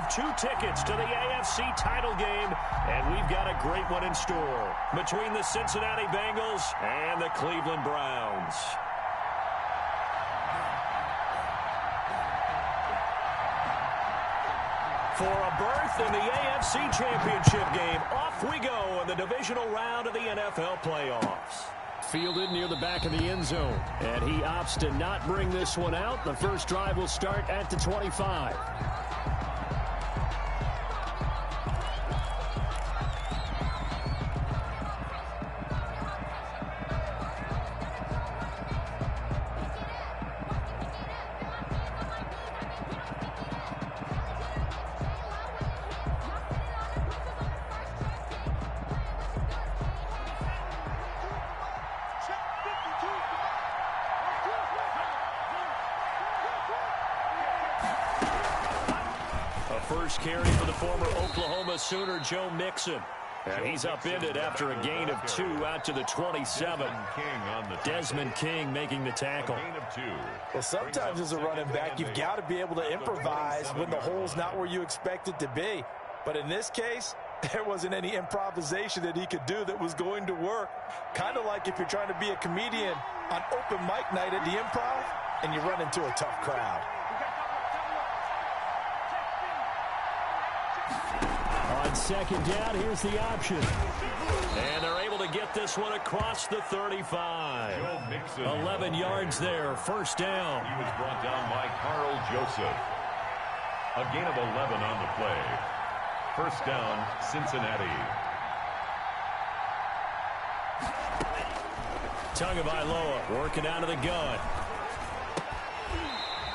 have 2 tickets to the AFC title game, and we've got a great one in store between the Cincinnati Bengals and the Cleveland Browns. For a berth in the AFC Championship game, off we go in the divisional round of the NFL playoffs. Fielded near the back of the end zone, and he opts to not bring this one out. The first drive will start at the 25. First carry for the former Oklahoma Sooner, Joe Mixon. And he's upended after a gain of 2 out to the 27. Desmond King making the tackle. Well, sometimes as a running back, you've got to be able to improvise when the hole's not where you expect it to be. But in this case, there wasn't any improvisation that he could do that was going to work. Kind of like if you're trying to be a comedian on open mic night at the Improv and you run into a tough crowd. On second down, here's the option. And they're able to get this one across the 35. 11 yards there, first down. He was brought down by Carl Joseph. A gain of 11 on the play. First down, Cincinnati. Tagovailoa working out of the gun.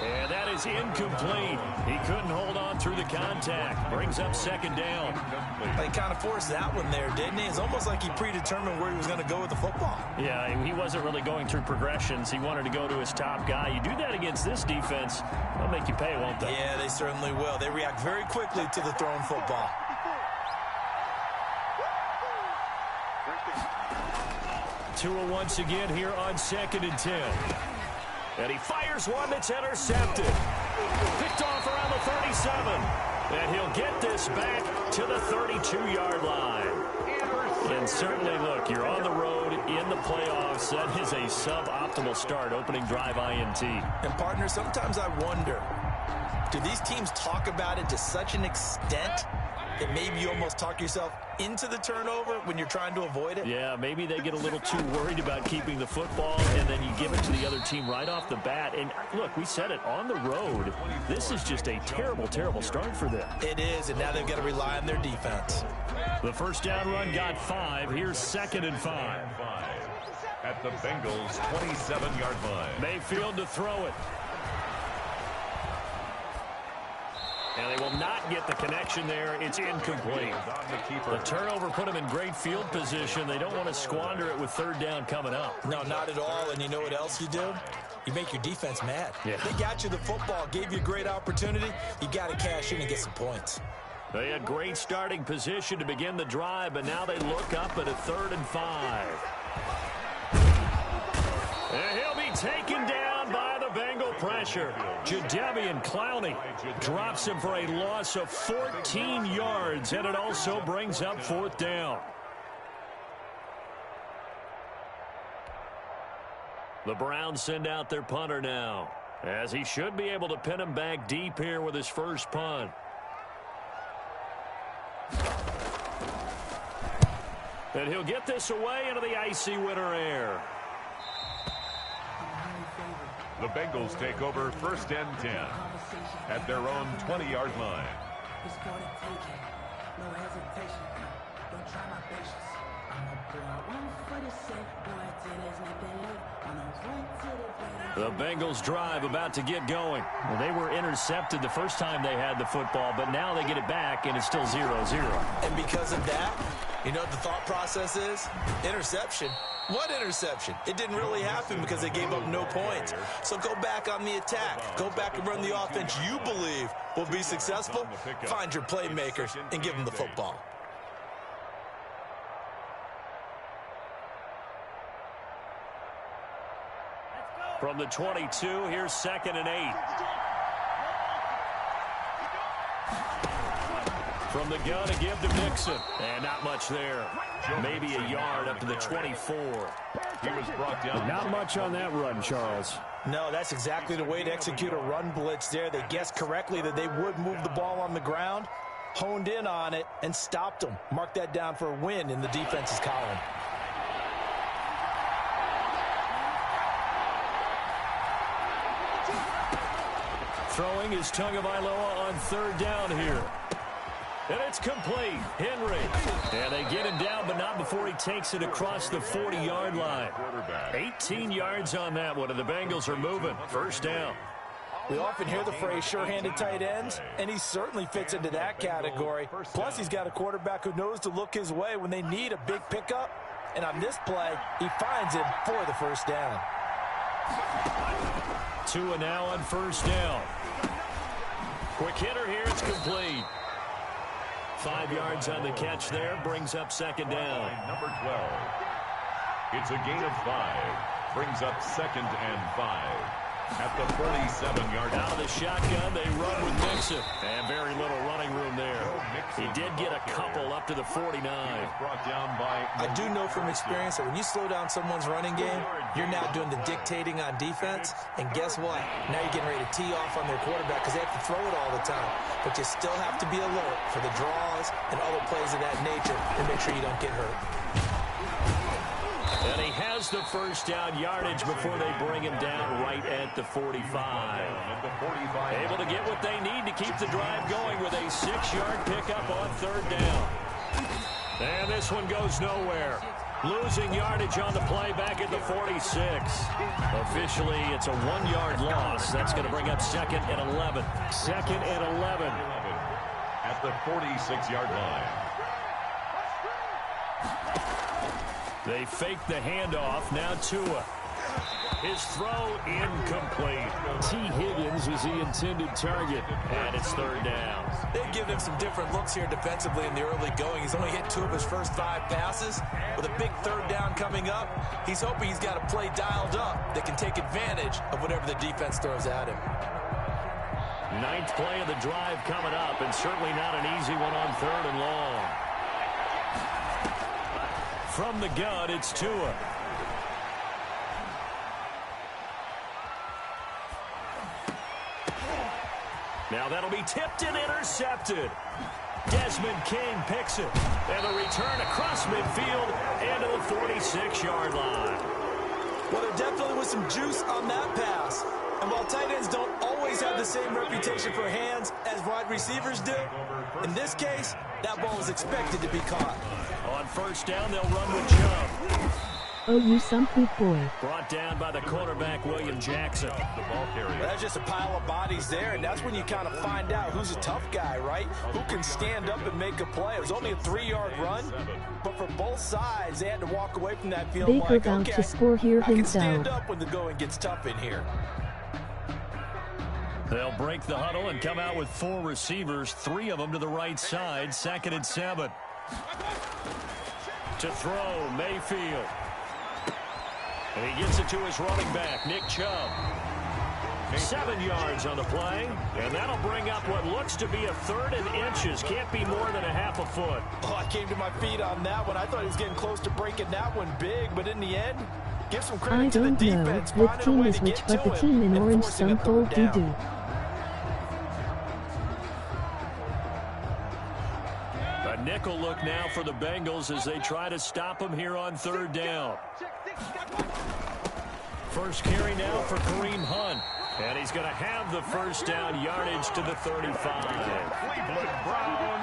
And that is incomplete. He couldn't hold on through the contact. Brings up second down. He kind of forced that one there, didn't he? It's almost like he predetermined where he was going to go with the football. Yeah, he wasn't really going through progressions. He wanted to go to his top guy. You do that against this defense, they'll make you pay, won't they? Yeah, they certainly will. They react very quickly to the thrown football. Tua once again here on 2nd and 10. And he fires one that's intercepted. Picked off around the 37. And he'll get this back to the 32-yard line. And certainly, look, you're on the road in the playoffs. That is a suboptimal start, opening drive INT. And, partner, sometimes I wonder, do these teams talk about it to such an extent that maybe you almost talk yourself into the turnover when you're trying to avoid it? Yeah, maybe they get a little too worried about keeping the football, and then you give it to the other team right off the bat. And, look, we said it, on the road, this is just a terrible, terrible start for them. It is, and now they've got to rely on their defense. The first down run got 5. Here's 2nd and 5. At the Bengals' 27-yard line. Mayfield to throw it. And they will not get the connection there. It's incomplete. The turnover put them in great field position. They don't want to squander it with third down coming up. No, not at all. And you know what else you do? You make your defense mad. Yeah. They got you the football, gave you a great opportunity. You got to cash in and get some points. They had great starting position to begin the drive, but now they look up at a 3rd and 5. And he'll be taken down by the Bengal pressure. Jadeveon Clowney drops him for a loss of 14 yards, and it also brings up 4th down. The Browns send out their punter now, as he should be able to pin him back deep here with his first punt. And he'll get this away into the icy winter air. The Bengals take over 1st and 10 at their own 20-yard line. The Bengals drive about to get going. Well, they were intercepted the first time they had the football, but now they get it back, and it's still 0-0. And because of that, you know what the thought process is? Interception. What interception? It didn't really happen because they gave up no points. So go back on the attack. Go back and run the offense you believe will be successful. Find your playmakers and give them the football. From the 22, here's 2nd and 8. From the gun to give to Mixon. And not much there. Maybe a yard up to the 24. He was brought down. Not much on that run, Charles. No, that's exactly the way to execute a run blitz there. They guessed correctly that they would move the ball on the ground, honed in on it, and stopped them. Mark that down for a win in the defense's column. Throwing is Tagovailoa on third down here. And it's complete. Henry. And they get him down, but not before he takes it across the 40-yard line. 18 yards on that one, and the Bengals are moving. First down. We often hear the phrase sure-handed tight ends, and he certainly fits into that category. Plus, he's got a quarterback who knows to look his way when they need a big pickup. And on this play, he finds him for the first down. Tua now on first down. Quick hitter here. It's complete. 5 yards on the catch there. Brings up second down. Number 12. It's a gain of 5. Brings up second and 5. At the 47-yard line. Out of the shotgun, they run with Mixon. And very little running room there. He did get a couple up to the 49. Brought down by. I do know from experience that when you slow down someone's running game, you're now doing the dictating on defense. And guess what? Now you're getting ready to tee off on their quarterback because they have to throw it all the time. But you still have to be alert for the draws and other plays of that nature and make sure you don't get hurt. And he has the first down yardage before they bring him down right at the 45. Able to get what they need to keep the drive going with a 6-yard pickup on third down. And this one goes nowhere. Losing yardage on the play back at the 46. Officially, it's a 1-yard loss. That's going to bring up second and 11. Second and 11. At the 46-yard line. They fake the handoff. Now Tua. His throw incomplete. T. Higgins was the intended target. And it's third down. They've given him some different looks here defensively in the early going. He's only hit 2 of his first 5 passes. With a big third down coming up, he's hoping he's got a play dialed up that can take advantage of whatever the defense throws at him. 9th play of the drive coming up, and certainly not an easy one on third and long. From the gun, it's Tua. Now that'll be tipped and intercepted. Desmond King picks it. And the return across midfield and to the 46-yard line. Well, there definitely was some juice on that pass. And while tight ends don't always have the same reputation for hands as wide receivers do, in this case, that ball was expected to be caught. On first down, they'll run with Chubb. Oh, you some big boy. Brought down by the quarterback, William Jackson. The ball carrier. That's just a pile of bodies there, and that's when you kind of find out who's a tough guy, right? Who can stand up and make a play. It was only a 3-yard run, but for both sides, they had to walk away from that field Baker like, bound okay, to score here I can himself. stand up when the going gets tough in here. They'll break the huddle and come out with 4 receivers, 3 of them to the right side, 2nd and 7. To throw, Mayfield. And he gets it to his running back, Nick Chubb. 7 yards on the play, and that'll bring up what looks to be a 3rd and inches. Can't be more than a half a foot. Oh, I came to my feet on that one. I thought he was getting close to breaking that one big, but in the end, give some credit I to the don't know defense. what team is which, but the team in orange some cold doo-doo. A nickel look now for the Bengals as they try to stop him here on 3rd down. First carry now for Kareem Hunt. And he's going to have the first down yardage to the 35.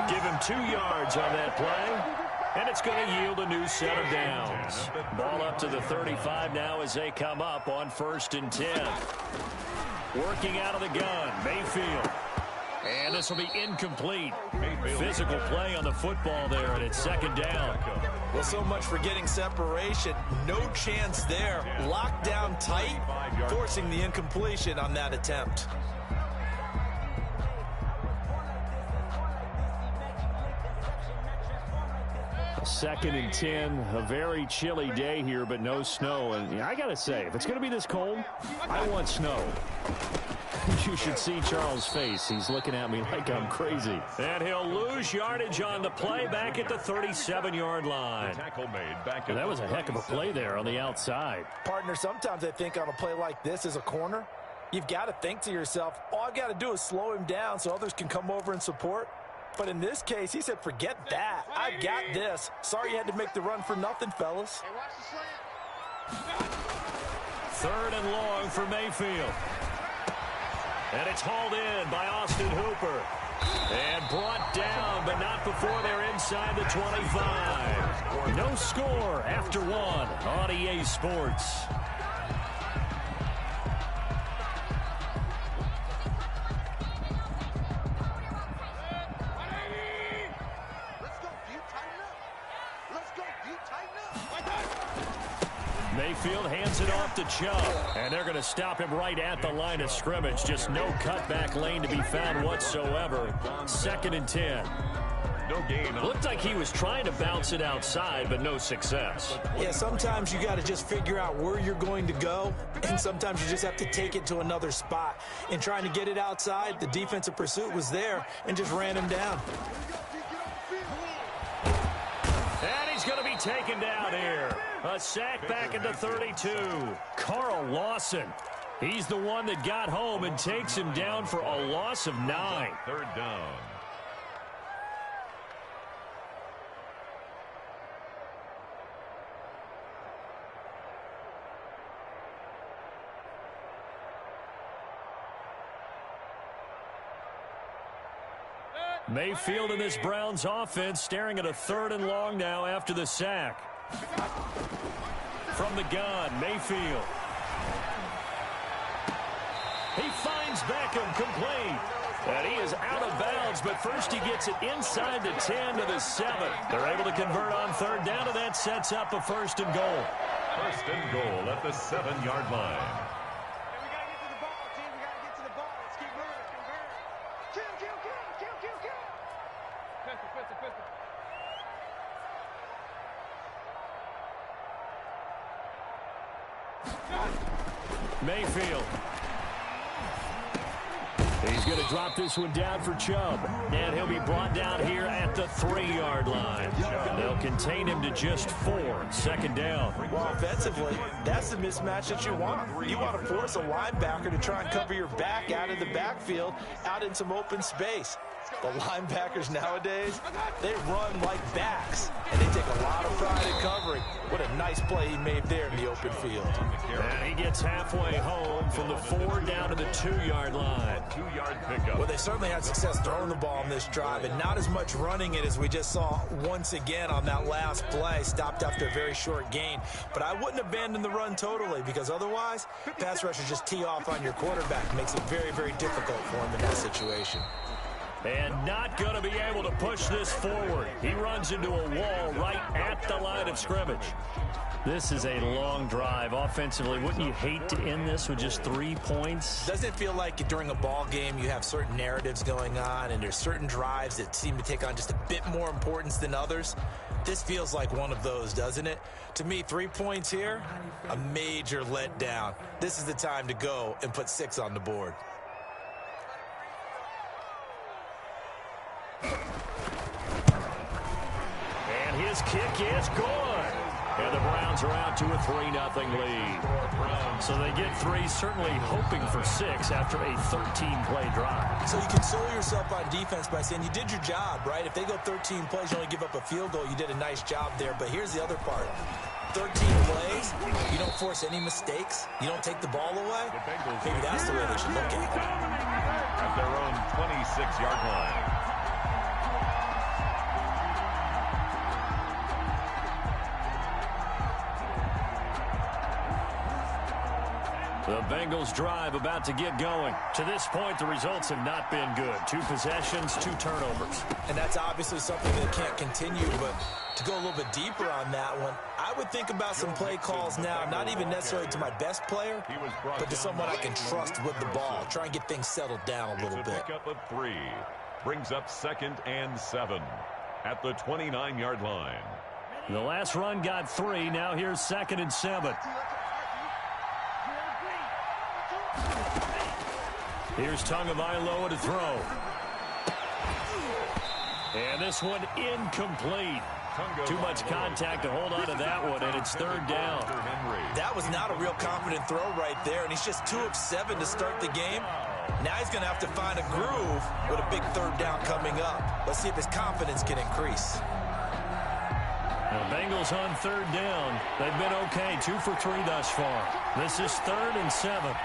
Give him 2 yards on that play. And it's going to yield a new set of downs. Ball up to the 35 now as they come up on 1st and 10. Working out of the gun, Mayfield. And this will be incomplete. Physical play on the football there, and it's 2nd down. Well, so much for getting separation. No chance there. Locked down tight, forcing the incompletion on that attempt. Second and 10, a very chilly day here, but no snow. And I got to say, if it's going to be this cold, I want snow. You should see Charles' face. He's looking at me like I'm crazy. And he'll lose yardage on the play back at the 37-yard line. Tackle made back That was a heck of a play there on the outside. Partner, sometimes I think on a play like this as a corner, you've got to think to yourself, all I've got to do is slow him down so others can come over and support. But in this case, he said, forget that. I got this. Sorry you had to make the run for nothing, fellas. Third and long for Mayfield. And it's hauled in by Austin Hooper. And brought down, but not before they're inside the 25. No score after one on EA Sports. Mayfield hands it off to Chubb, and they're going to stop him right at the line of scrimmage. Just no cutback lane to be found whatsoever. 2nd and 10. No gain. Looked like he was trying to bounce it outside, but no success. Yeah, sometimes you got to just figure out where you're going to go, and sometimes you just have to take it to another spot. In trying to get it outside, the defensive pursuit was there and just ran him down. And he's going to be taken down here. A sack back at the 32. Carl Lawson. He's the one that got home and takes him down for a loss of 9. 3rd down. Mayfield in this Browns offense staring at a 3rd and long now after the sack. From the gun, Mayfield. He finds Beckham complete. And he is out of bounds, but first he gets it inside the 10 to the 7. They're able to convert on 3rd down, and that sets up a 1st and goal. 1st and goal at the 7-yard line. Mayfield. He's going to drop this one down for Chubb. And he'll be brought down here at the 3-yard line. They'll contain him to just 4. 2nd down. Well, offensively, that's the mismatch that you want. You want to force a linebacker to try and cover your back out of the backfield, out in some open space. The linebackers nowadays, they run like backs, and they take a lot of pride in covering. What a nice play he made there in the open field. And he gets halfway home from the 4 down to the 2-yard line. 2-yard pickup. Well, they certainly had success throwing the ball on this drive, and not as much running it as we just saw once again on that last play, stopped after a very short gain. But I wouldn't abandon the run totally, because otherwise, pass rushers just tee off on your quarterback. It makes it very, very difficult for him in that situation. And not going to be able to push this forward. He runs into a wall right at the line of scrimmage. This is a long drive offensively. Wouldn't you hate to end this with just 3 points? Doesn't it feel like during a ball game you have certain narratives going on and there's certain drives that seem to take on just a bit more importance than others? This feels like one of those, doesn't it? To me, 3 points here, a major letdown. This is the time to go and put 6 on the board. And his kick is good. And the Browns are out to a 3-0 lead. So they get 3, certainly hoping for 6 after a 13-play drive. So you console yourself on defense by saying you did your job, right? If they go 13 plays, you only give up a field goal, you did a nice job there. But here's the other part. 13 plays, you don't force any mistakes, you don't take the ball away. Maybe that's the way they should look at it. At their own 26-yard line. The Bengals drive about to get going. To this point, the results have not been good. 2 possessions, 2 turnovers. And that's obviously something that can't continue, but to go a little bit deeper on that one, I would think about some play calls now, not even necessarily to my best player, but to someone I can trust with the ball. Try and get things settled down a little bit. Pickup of 3 brings up 2nd and 7 at the 29-yard line. The last run got 3. Now here's 2nd and 7. Here's Tagovailoa to throw. And this one incomplete. Too much contact to hold on to that one, and it's third down. That was not a real confident throw right there, and he's just 2 of 7 to start the game. Now he's going to have to find a groove with a big third down coming up. Let's see if his confidence can increase. The Bengals on third down. They've been okay, 2 for 3 thus far. This is 3rd and 7.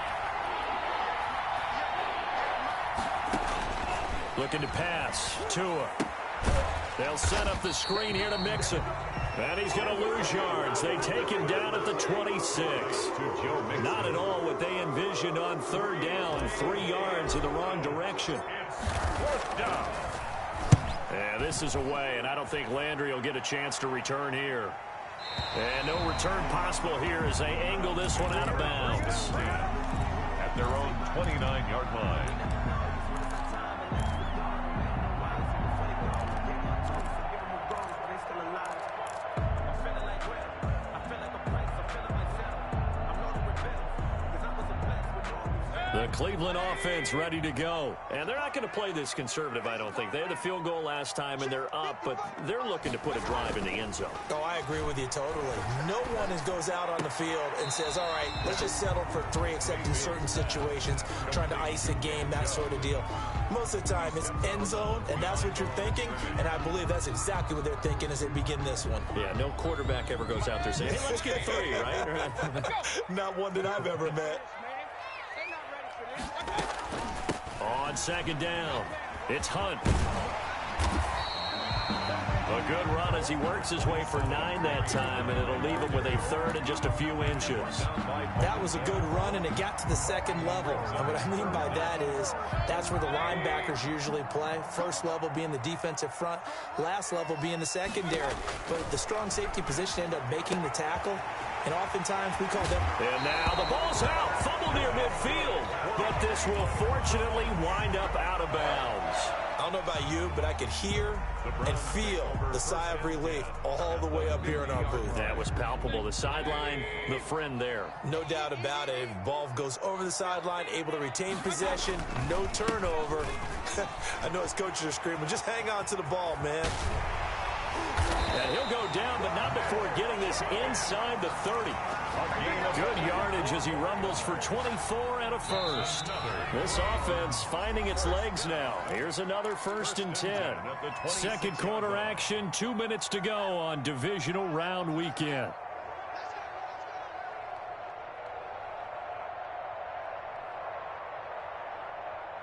Looking to pass. Tua. They'll set up the screen here to Mixon. And he's going to lose yards. They take him down at the 26. Not at all what they envisioned on third down. 3 yards in the wrong direction. Fourth down. And this is away, and I don't think Landry will get a chance to return here. And no return possible here as they angle this one out of bounds. At their own 29-yard line. The Cleveland offense ready to go. And they're not going to play this conservative, I don't think. They had the field goal last time, and they're up, but they're looking to put a drive in the end zone. Oh, I agree with you totally. No one goes out on the field and says, all right, let's just settle for 3, except in certain situations, trying to ice a game, that sort of deal. Most of the time, it's end zone, and that's what you're thinking, and I believe that's exactly what they're thinking as they begin this one. Yeah, no quarterback ever goes out there saying, hey, let's get 3, right? Not one that I've ever met. On second down, it's Hunt. A good run as he works his way for 9 that time, and it'll leave him with a 3rd and just a few inches. That was a good run, and it got to the second level. And what I mean by that is that's where the linebackers usually play. First level being the defensive front, last level being the secondary. But the strong safety position ended up making the tackle, and oftentimes we call them. And now the ball's out, fumbled near midfield, but this will fortunately wind up out of bounds. I don't know about you, but I could hear and feel the sigh of relief all the way up here in our booth. That was palpable. The sideline, the friend there. No doubt about it. Ball goes over the sideline, able to retain possession, no turnover. I know his coaches are screaming, just hang on to the ball, man. And he'll go down, but not before getting this inside the 30. Good yardage as he rumbles for 24 and a first. This offense finding its legs now. Here's another 1st and 10. Second quarter action, 2 minutes to go on divisional round weekend.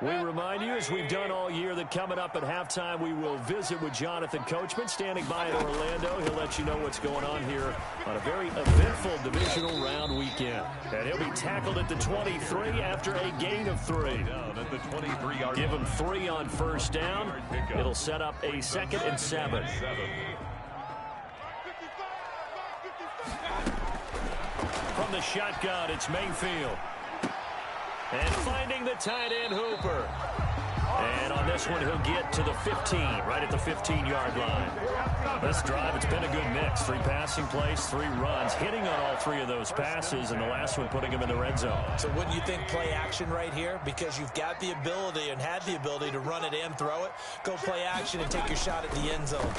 We remind you, as we've done all year, that coming up at halftime, we will visit with Jonathan Coachman, standing by in Orlando. He'll let you know what's going on here on a very eventful divisional round weekend. And he'll be tackled at the 23 after a gain of 3. Give him 3 on first down. It'll set up a 2nd and 7. From the shotgun, it's Mayfield. And finding the tight end, Hooper. And on this one, he'll get to the 15, right at the 15-yard line. This drive, it's been a good mix. 3 passing plays, 3 runs, hitting on all 3 of those passes, and the last one putting him in the red zone. So wouldn't you think play action right here? Because you've got the ability and had the ability to run it and throw it. Go play action and take your shot at the end zone.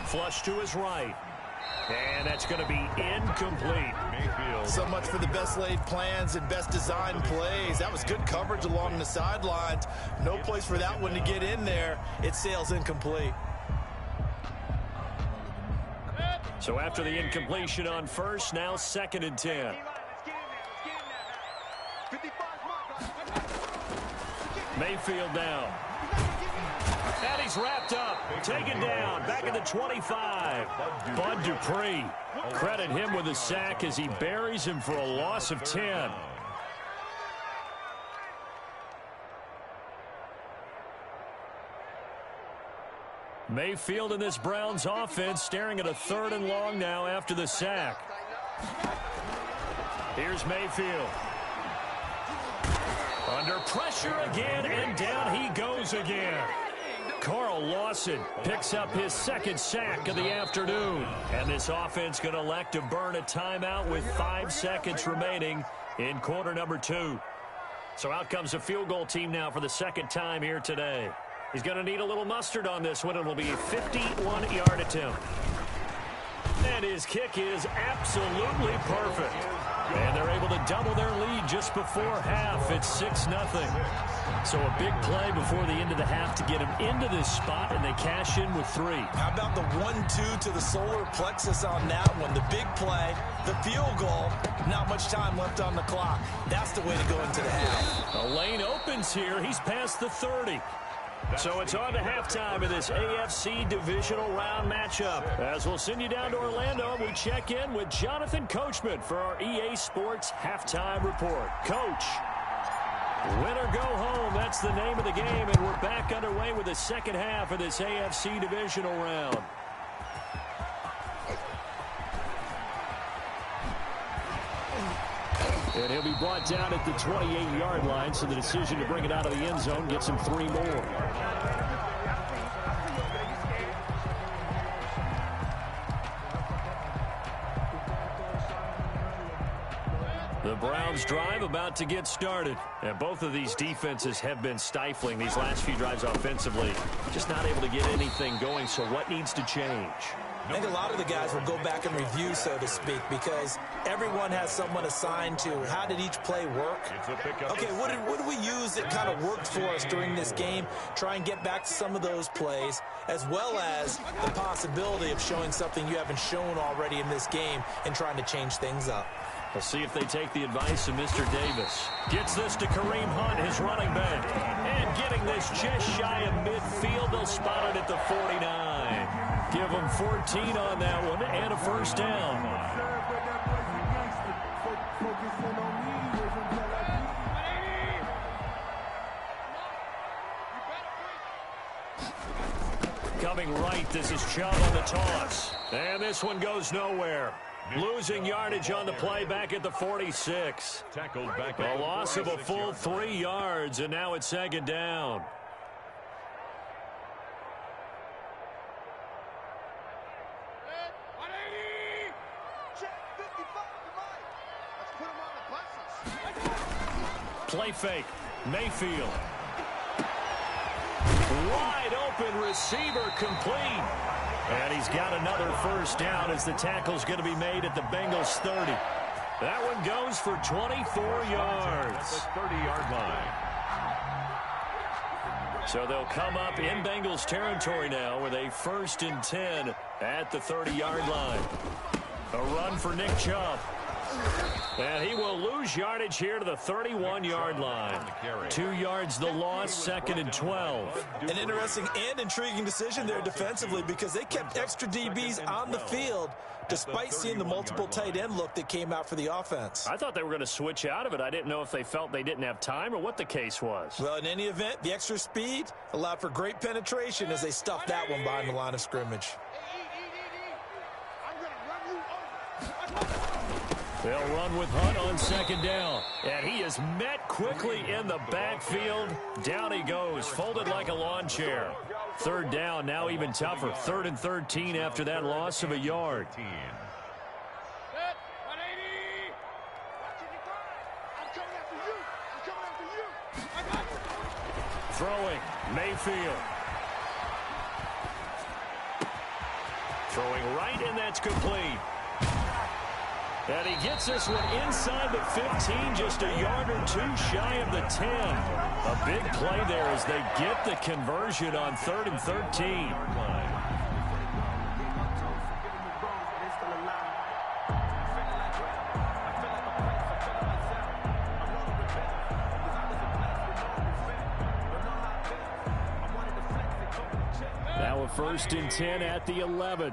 Flush to his right. And that's going to be incomplete. Mayfield. So much for the best laid plans and best designed plays. That was good coverage along the sidelines. No place for that one to get in there. It sails incomplete. So after the incompletion on first, now 2nd and 10. Mayfield down. And he's wrapped up, taken down, back at the 25. Bud Dupree, credit him with a sack as he buries him for a loss of 10. Mayfield in this Browns offense staring at a 3rd and long now after the sack. Here's Mayfield. Under pressure again, and down he goes again. Carl Lawson picks up his 2nd sack of the afternoon. And this offense going to elect to burn a timeout with 5 seconds remaining in quarter number 2. So out comes a field goal team now for the second time here today. He's going to need a little mustard on this one. It'll be a 51-yard attempt. And his kick is absolutely perfect. And they're able to double their lead just before half. It's 6-0. So a big play before the end of the half to get him into this spot, and they cash in with 3. How about the 1-2 to the solar plexus on that one? The big play, the field goal, not much time left on the clock. That's the way to go into the half. The lane opens here. He's past the 30. So it's on to halftime of this AFC divisional round matchup. As we'll send you down to Orlando, we check in with Jonathan Coachman for our EA Sports Halftime Report. Coach, win or go home, that's the name of the game, and we're back underway with the second half of this AFC divisional round. And he'll be brought down at the 28-yard line, so the decision to bring it out of the end zone gets him 3 more. The Browns drive about to get started. And both of these defenses have been stifling these last few drives offensively. Just not able to get anything going, so what needs to change? I think a lot of the guys will go back and review, so to speak, because everyone has someone assigned to how did each play work. Okay, what did we use that kind of worked for us during this game? Try and get back to some of those plays, as well as the possibility of showing something you haven't shown already in this game and trying to change things up. We'll see if they take the advice of Mr. Davis. Gets this to Kareem Hunt, his running back. And getting this just shy of midfield. They'll spot it at the 49. Give them 14 on that one and a first down. Coming right, this is Chubb on the toss. And this one goes nowhere. Losing yardage on the play back at the 46. Tackled back A loss of a full 3 yards, and now it's second down. Play fake. Mayfield. Wide open receiver complete. And he's got another first down as the tackle's going to be made at the Bengals 30. That one goes for 24 yards. 30-yard line. So they'll come up in Bengals territory now with a 1st and 10 at the 30-yard line. A run for Nick Chubb. And he will lose yardage here to the 31-yard line. 2 yards the loss, 2nd and 12. An interesting and intriguing decision there defensively because they kept extra DBs on the field despite seeing the multiple tight end look that came out for the offense. I thought they were going to switch out of it. I didn't know if they felt they didn't have time or what the case was. Well, in any event, the extra speed allowed for great penetration as they stuffed that one behind the line of scrimmage. They'll run with Hunt on 2nd down. And he is met quickly in the backfield. Down he goes, folded like a lawn chair. 3rd down, now even tougher. 3rd and 13 after that loss of a yard. Throwing, Mayfield. Throwing right, and that's complete. And he gets this one inside the 15, just a yard or 2 shy of the 10. A big play there as they get the conversion on 3rd and 13. Now a 1st and 10 at the 11.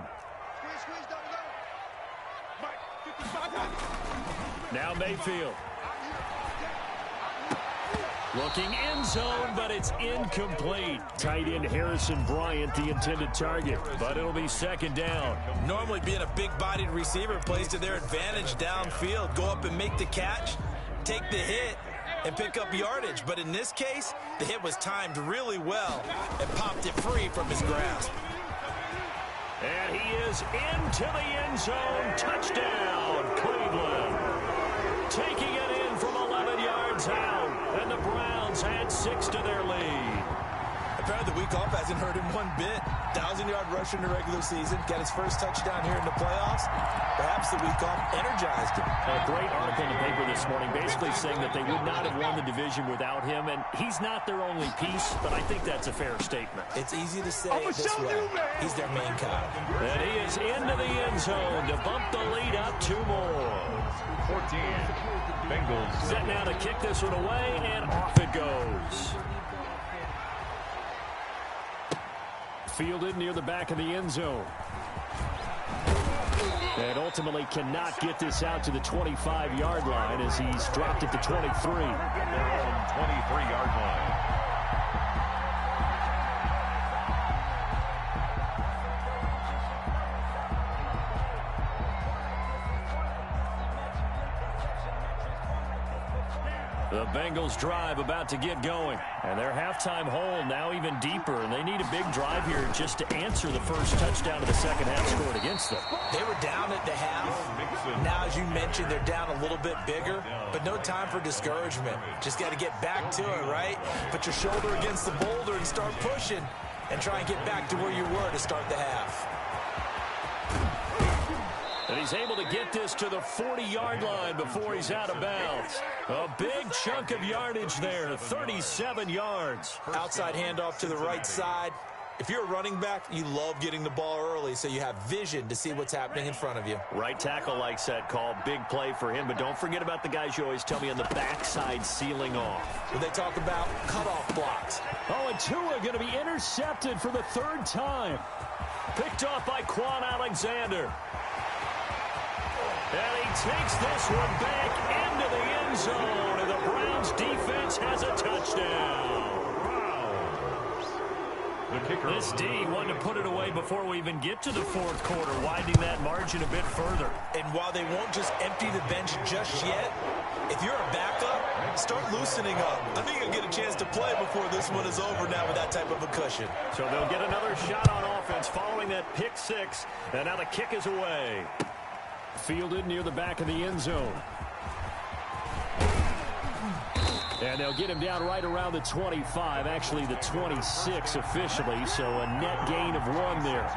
Now Mayfield. Looking end zone, but it's incomplete. Tight end Harrison Bryant, the intended target, but it'll be 2nd down. Normally being a big-bodied receiver plays to their advantage downfield. Go up and make the catch, take the hit, and pick up yardage. But in this case, the hit was timed really well and popped it free from his grasp. And he is into the end zone. Touchdown, Cleveland. Taking it in one's out, and the Browns add 6 to their lead. Apparently the week off hasn't hurt him one bit. 1,000-yard rusher in the regular season, got his first touchdown here in the playoffs. Perhaps the week off energized him. A great article in the paper this morning basically saying that they would not have won the division without him, and he's not their only piece, but I think that's a fair statement. It's easy to say it this way. He's their main guy. And he is into the end zone to bump the lead up 2 more. 14. Bengals. Set now to kick this one away, and off it goes. Fielded near the back of the end zone. And ultimately cannot get this out to the 25-yard line as he's dropped it to 23. They're on 23-yard line. The Bengals drive about to get going. And their halftime hole now even deeper. And they need a big drive here just to answer the first touchdown of the second half scored against them. They were down at the half. Now, as you mentioned, they're down a little bit bigger. But no time for discouragement. Just got to get back to it, right? Put your shoulder against the boulder and start pushing. And try and get back to where you were to start the half. And he's able to get this to the 40-yard line before he's out of bounds. A big chunk of yardage there, 37 yards. Outside handoff to the right side. If you're a running back, you love getting the ball early so you have vision to see what's happening in front of you. Right tackle likes that call. Big play for him. But don't forget about the guys you always tell me on the backside sealing off. When they talk about cutoff blocks. Oh, and Tua going to be intercepted for the 3rd time. Picked off by Quan Alexander. And he takes this one back into the end zone, and the Browns defense has a touchdown. The kicker. This D wanted to put it away before we even get to the 4th quarter, widening that margin a bit further. And while they won't just empty the bench just yet, if you're a backup, start loosening up. I think you'll get a chance to play before this one is over now with that type of a cushion. So they'll get another shot on offense following that pick 6, and now the kick is away. Fielded near the back of the end zone. And they'll get him down right around the 25, actually the 26 officially, so a net gain of 1 there.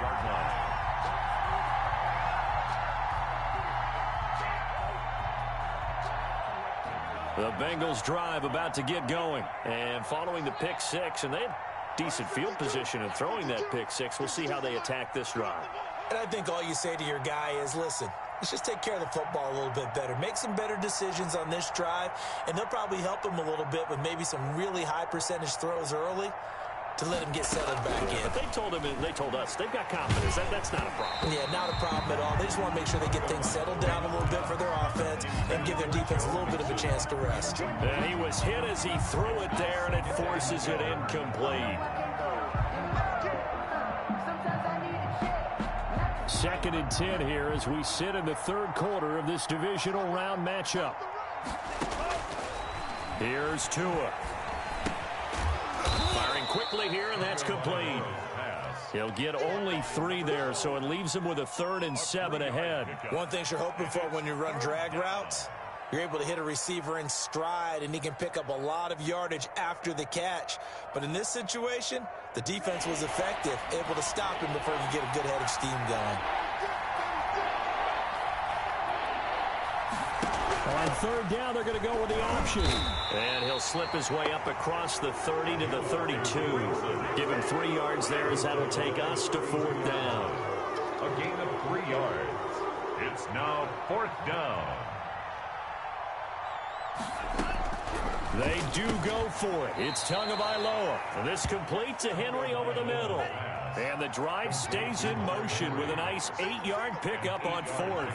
The Bengals drive about to get going. And following the pick 6, and they had decent field position in throwing that pick 6. We'll see how they attack this drive. And I think all you say to your guy is, listen, let's just take care of the football a little bit better. Make some better decisions on this drive, and they'll probably help him a little bit with maybe some really high percentage throws early to let him get settled back in. But they told us, they've got confidence. That's not a problem. Yeah, not a problem at all. They just want to make sure they get things settled down a little bit for their offense and give their defense a little bit of a chance to rest. And he was hit as he threw it there, and it forces it incomplete. 2nd and 10 here as we sit in the 3rd quarter of this divisional round matchup. Here's Tua. Firing quickly here, and that's complete. He'll get only 3 there, so it leaves him with a 3rd and 7 ahead. One thing you're hoping for when you run drag routes, you're able to hit a receiver in stride, and he can pick up a lot of yardage after the catch. But in this situation, the defense was effective, able to stop him before he could get a good head of steam going. On 3rd down, they're going to go with the option. And he'll slip his way up across the 30 to the 32. Give him 3 yards there as that'll take us to 4th down. A gain of 3 yards. It's now 4th down. They do go for it. It's Tagovailoa. And this complete to Henry over the middle. And the drive stays in motion with a nice 8-yard pickup on 4th.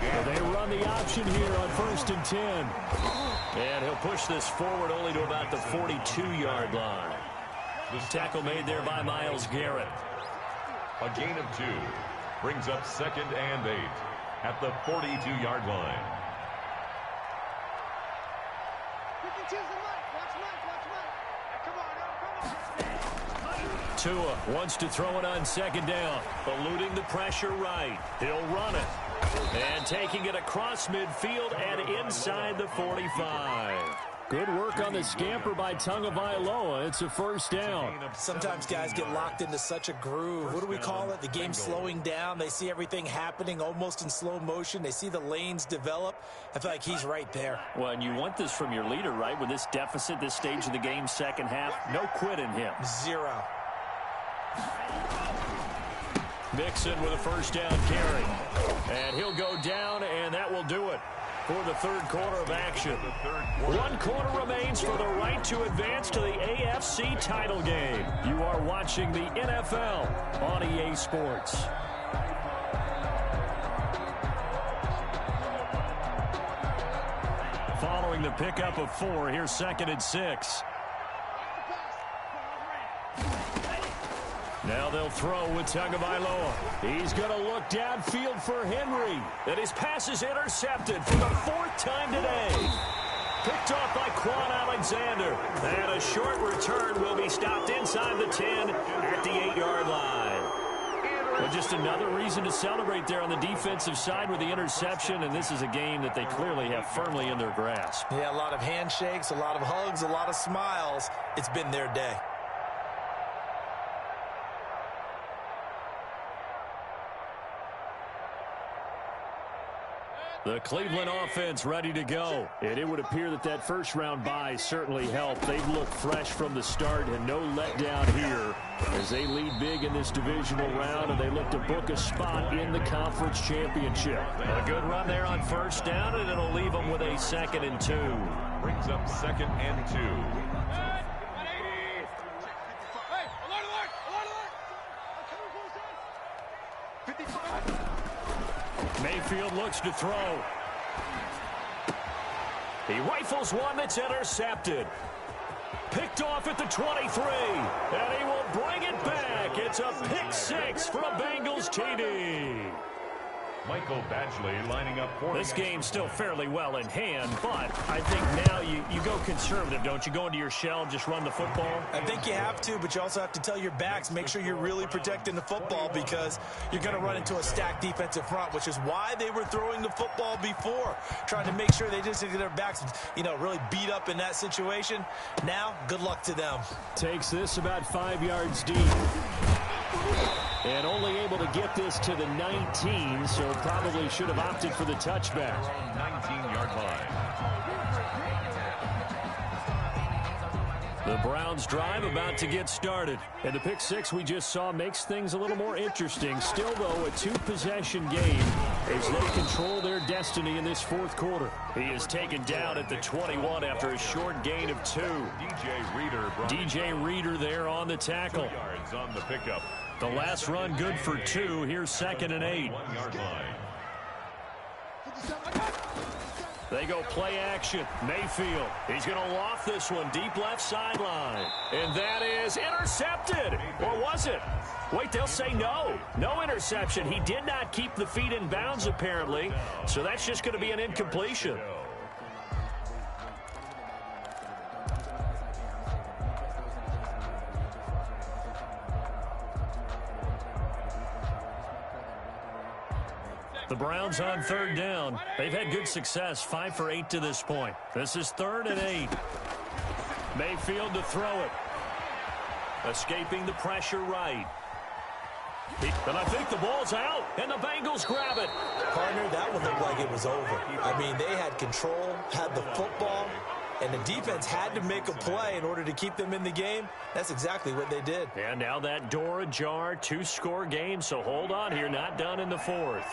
And they run the option here on 1st and 10. And he'll push this forward only to about the 42-yard line. The tackle made there by Myles Garrett. A gain of 2 brings up 2nd and 8 at the 42-yard line. Tua wants to throw it on 2nd down, eluding the pressure right. He'll run it. And taking it across midfield and inside the 45. Good work on the scamper by Tagovailoa. It's a first down. Sometimes guys get locked into such a groove. What do we call it? The game slowing down. They see everything happening almost in slow motion. They see the lanes develop. I feel like he's right there. Well, and you want this from your leader, right? With this deficit, this stage of the game, second half, no quit in him. Zero. Mixon with a first down carry. And he'll go down, and that will do it for the third quarter of action. 1 quarter remains for the right to advance to the AFC title game. You are watching the NFL on EA Sports. Following the pickup of 4, here's 2nd and 6. Now they'll throw with Tagovailoa. He's going to look downfield for Henry. And his pass is intercepted for the 4th time today. Picked off by Quan Alexander. And a short return will be stopped inside the 10 at the 8-yard line. Well, just another reason to celebrate there on the defensive side with the interception. And this is a game that they clearly have firmly in their grasp. Yeah, a lot of handshakes, a lot of hugs, a lot of smiles. It's been their day. The Cleveland offense ready to go. And it would appear that that first-round bye certainly helped. They've looked fresh from the start and no letdown here as they lead big in this divisional round, and they look to book a spot in the conference championship. A good run there on first down, and it'll leave them with a 2nd and 2. Brings up 2nd and 2. Mayfield looks to throw. He rifles one that's intercepted. Picked off at the 23. And he will bring it back. It's a pick 6 for a Bengals TD. Michael Badgley lining up for this game's still fairly well in hand, but I think now you go conservative, don't you? Go into your shell, just run the football? I think you have to, but you also have to tell your backs, make sure you're really protecting the football because you're going to run into a stacked defensive front, which is why they were throwing the football before, trying to make sure they just get their backs, really beat up in that situation. Now, good luck to them. Takes this about 5 yards deep. And only able to get this to the 19, so probably should have opted for the touchback. 19-yard line. The Browns drive about to get started. And the pick 6 we just saw makes things a little more interesting. Still, though, a 2-possession game as they control their destiny in this 4th quarter. He is taken down at the 21 after a short gain of 2. DJ Reader there on the tackle. 2 yards on the pickup. The last run good for 2. Here's 2nd and 8. 1-yard line. They go play action. Mayfield. He's going to loft this one deep left sideline. And that is intercepted. Or was it? Wait, they'll say no. No interception. He did not keep the feet in bounds, apparently. So that's just going to be an incompletion. The Browns on 3rd down. They've had good success, 5 for 8 to this point. This is 3rd and 8. Mayfield to throw it. Escaping the pressure right. And I think the ball's out, and the Bengals grab it. Partner, that one looked like it was over. I mean, they had control, had the football, and the defense had to make a play in order to keep them in the game. That's exactly what they did. And now that door ajar, 2-score game, so hold on here, not done in the 4th.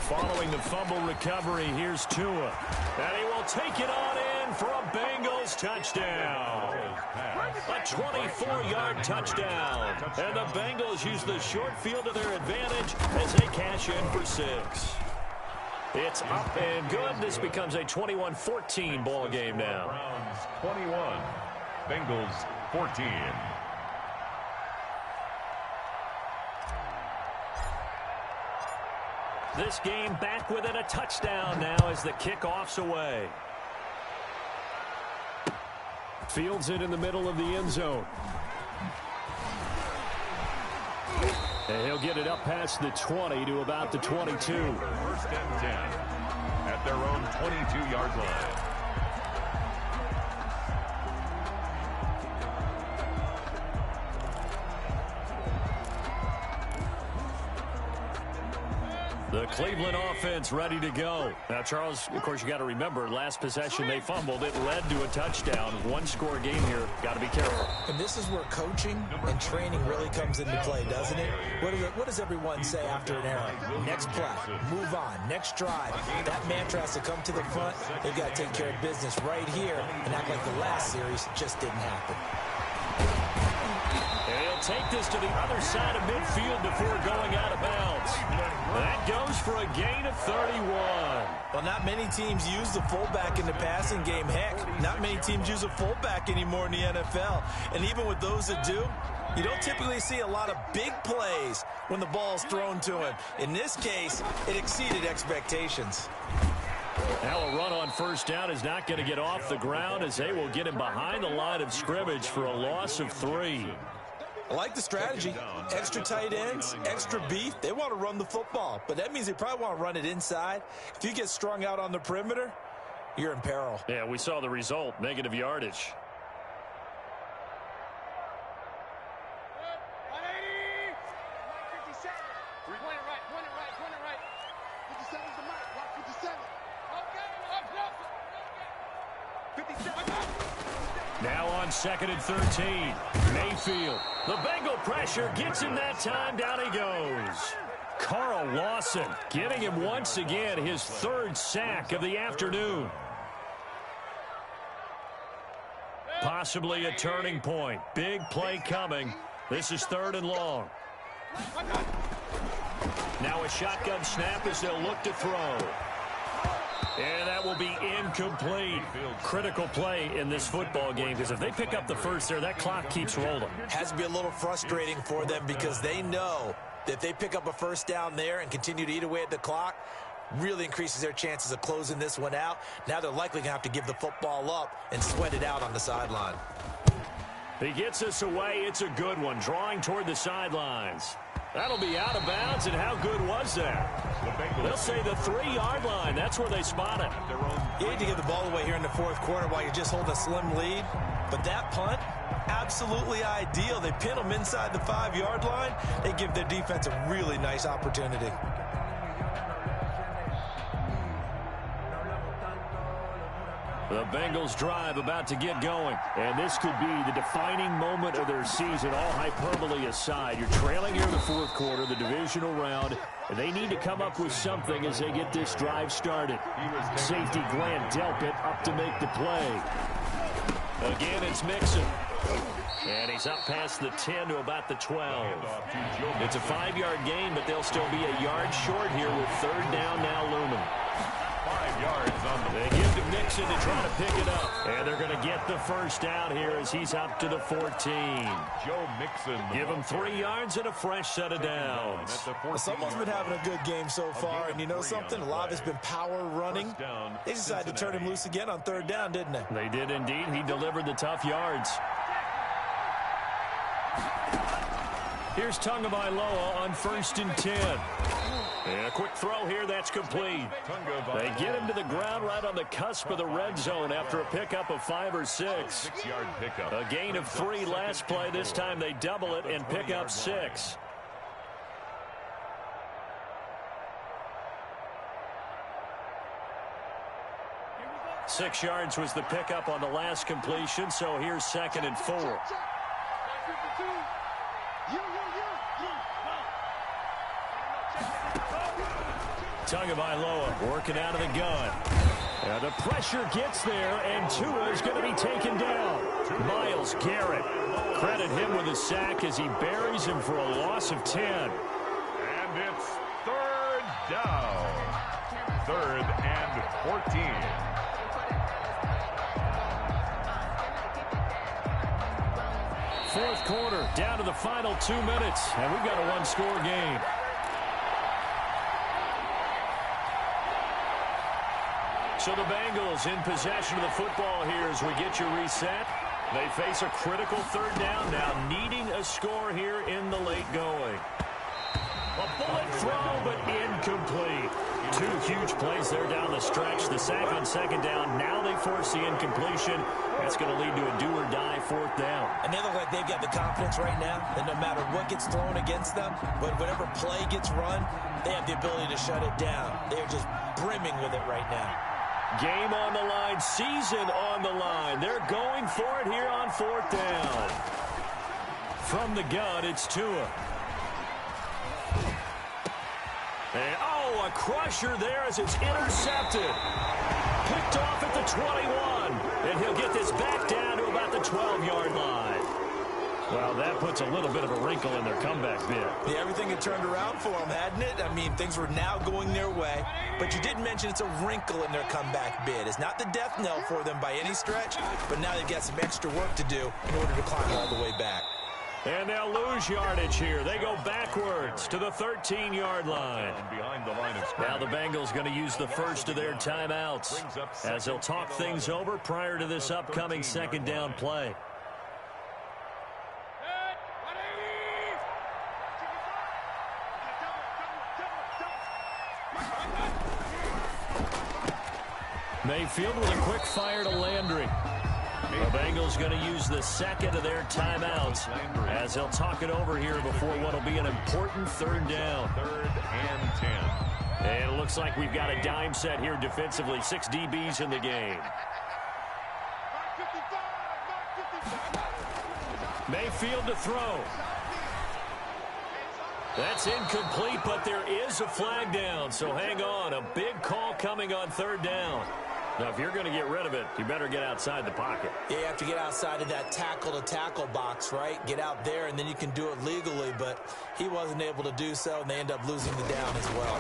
Following the fumble recovery, here's Tua. And he will take it on in for a Bengals touchdown. A 24-yard touchdown. And the Bengals use the short field to their advantage as they cash in for 6. It's up and good. This becomes a 21-14 ball game now. Browns 21, Bengals 14. This game back within a touchdown now as the kickoff's away. Fields it in the middle of the end zone. And he'll get it up past the 20 to about the 22. 1st and 10. at their own 22-yard line. The Cleveland offense ready to go. Now, Charles, of course, you got to remember, last possession they fumbled. It led to a touchdown. One-score game here. Got to be careful. And this is where coaching and training really comes into play, doesn't it? What does everyone say after an error? Next play, move on, next drive. That mantra has to come to the front. They've got to take care of business right here and act like the last series just didn't happen. And he'll take this to the other side of midfield before going out of bounds. That goes for a gain of 31. Well, not many teams use the fullback in the passing game. Heck, not many teams use a fullback anymore in the NFL. And even with those that do, you don't typically see a lot of big plays when the ball's thrown to him. In this case, it exceeded expectations. Now a run on first down is not going to get off the ground as they will get him behind the line of scrimmage for a loss of 3. I like the strategy. Extra tight ends, extra beef. They want to run the football, but that means they probably want to run it inside. If you get strung out on the perimeter, you're in peril. Yeah, we saw the result, negative yardage. Now on 2nd and 13. Mayfield. The Bengal pressure gets him that time. Down he goes. Carl Lawson getting him once again his 3rd sack of the afternoon. Possibly a turning point. Big play coming. This is 3rd and long. Now a shotgun snap as they'll look to throw. And that will be incomplete. Critical play in this football game because if they pick up the first there, that clock keeps rolling. Has to be a little frustrating for them because they know that if they pick up a first down there and continue to eat away at the clock, really increases their chances of closing this one out. Now they're likely going to have to give the football up and sweat it out on the sideline. He gets us away. It's a good one. Drawing toward the sidelines. That'll be out of bounds, and how good was that? They'll say the 3-yard line. That's where they spot it. You hate to give the ball away here in the 4th quarter while you're just holding a slim lead, but that punt, absolutely ideal. They pin them inside the 5-yard line. They give their defense a really nice opportunity. The Bengals drive about to get going. And this could be the defining moment of their season, all hyperbole aside. You're trailing here in the 4th quarter, the divisional round. And they need to come up with something as they get this drive started. Safety Grant Delpit up to make the play. Again, it's Mixon. And he's up past the 10 to about the 12. It's a 5-yard gain, but they'll still be a yard short here with 3rd down now looming. 5 yards on the They give to Mixon to try to pick it up. And they're going to get the first down here as he's up to the 14. Joe Mixon. Give him 3 yards and a fresh set of downs. Someone's been having a good game so far, and you know something? A lot of it's been power running. They decided to turn him loose again on 3rd down, didn't they? They did indeed. He delivered the tough yards. Here's Tagovailoa on 1st and 10. And a quick throw here, that's complete. They get him to the ground right on the cusp of the red zone after a pickup of 5 or 6. 6-yard pickup. A gain of 3 last play. This time they double it and pick up 6. Six yards was the pickup on the last completion, so here's 2nd and 4. Tagovailoa working out of the gun. The pressure gets there, and Tua is going to be taken down. Myles Garrett. Credit him with a sack as he buries him for a loss of 10. And it's 3rd down. 3rd and 14. Fourth quarter, down to the final 2 minutes, and we've got a one-score game. So the Bengals in possession of the football here as we get you reset. They face a critical 3rd down now, needing a score here in the late going. A bullet throw, but incomplete. Two huge plays there down the stretch. The sack on second down. Now they force the incompletion. That's going to lead to a do-or-die fourth down. And they look like they've got the confidence right now that no matter what gets thrown against them, but whatever play gets run, they have the ability to shut it down. They're just brimming with it right now. Game on the line, season on the line. They're going for it here on fourth down. From the gun, it's Tua. And, a crusher there as it's intercepted. Picked off at the 21. And he'll get this back down to about the 12-yard line. Well, that puts a little bit of a wrinkle in their comeback bid. Yeah, everything had turned around for them, hadn't it? I mean, things were now going their way. But you did mention it's a wrinkle in their comeback bid. It's not the death knell for them by any stretch, but now they've got some extra work to do in order to climb all the way back. And they'll lose yardage here. They go backwards to the 13-yard line. Behind the line of now the Bengals going to use the first of their timeouts as they'll talk things over prior to this upcoming second down play. Mayfield with a quick fire to Landry. The Bengals going to use the second of their timeouts as they'll talk it over here before what will be an important third down. 3rd and 10. And it looks like we've got a dime set here defensively. 6 DBs in the game. Mayfield to throw. That's incomplete, but there is a flag down, so hang on. A big call coming on third down. Now, if you're going to get rid of it, you better get outside the pocket. Yeah, you have to get outside of that tackle-to-tackle box, right? Get out there, and then you can do it legally, but he wasn't able to do so, and they end up losing the down as well.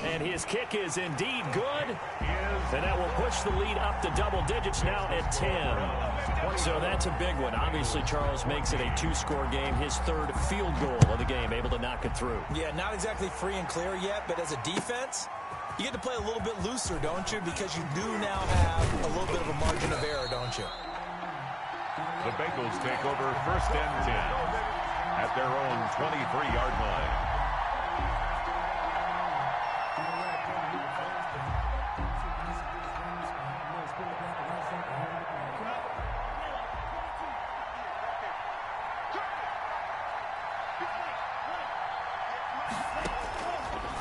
And his kick is indeed good, and that will push the lead up to double digits now at 10. So that's a big one. Obviously, Charles makes it a 2-score game, his third field goal of the game, able to knock it through. Yeah, not exactly free and clear yet, but as a defense, you get to play a little bit looser, don't you? Because you do now have a little bit of a margin of error, don't you? The Bengals take over 1st and 10 at their own 23-yard line.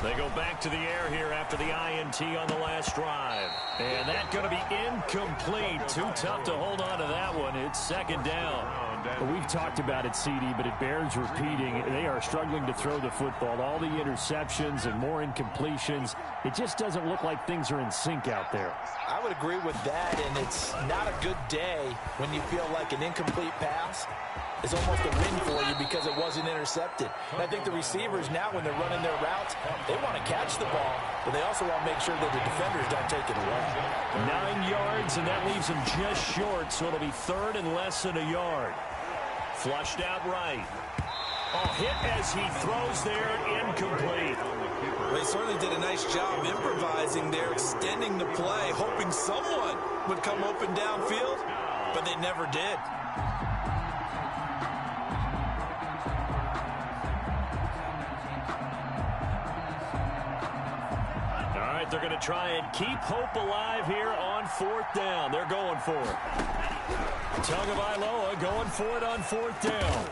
They go back to the air here after the INT on the last drive. And that's going to be incomplete. Too tough to hold on to that one. It's second down. Well, we've talked about it, CD, but it bears repeating. They are struggling to throw the football. All the interceptions and more incompletions. It just doesn't look like things are in sync out there. I would agree with that, and it's not a good day when you feel like an incomplete pass is almost a win for you because it wasn't intercepted. And I think the receivers now, when they're running their routes, they want to catch the ball, but they also want to make sure that the defenders don't take it away. 9 yards, and that leaves them just short, so it'll be third and less than a yard. Flushed out right. Hit as he throws there, incomplete. Well, they certainly did a nice job improvising there, extending the play, hoping someone would come open downfield, but they never did. They're going to try and keep hope alive here on fourth down. They're going for it. Tagovailoa going for it on fourth down.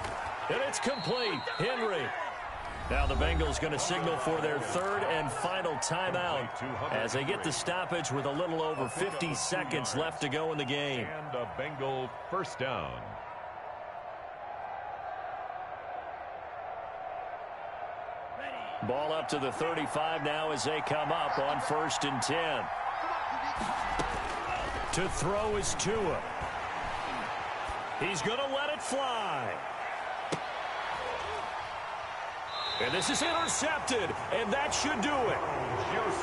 And it's complete. Henry. Now the Bengals going to signal for their third and final timeout as they get the stoppage with a little over 50 seconds left to go in the game. And a Bengal first down. Ball up to the 35 now as they come up on 1st and 10. To throw is Tua. He's going to let it fly. And this is intercepted, and that should do it.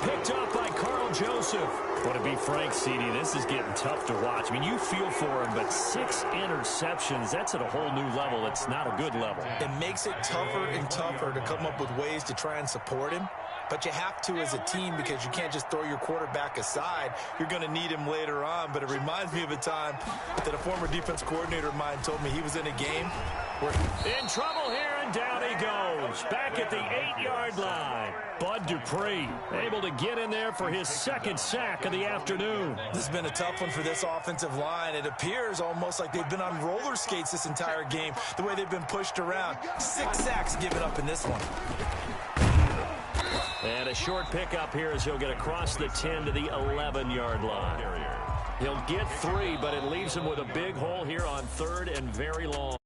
Picked up by Carl Joseph. But to be frank, CD, this is getting tough to watch. I mean, you feel for him, but 6 interceptions, that's at a whole new level. It's not a good level. It makes it tougher and tougher to come up with ways to try and support him. But you have to as a team because you can't just throw your quarterback aside. You're going to need him later on. But it reminds me of a time that a former defense coordinator of mine told me he was in a game where... In trouble here, And down he goes, back at the 8-yard line. Bud Dupree able to get in there for his second sack of the afternoon. This has been a tough one for this offensive line. It appears almost like they've been on roller skates this entire game, the way they've been pushed around. 6 sacks given up in this one. And a short pickup here as he'll get across the 10 to the 11-yard line. He'll get 3, but it leaves him with a big hole here on 3rd and very long.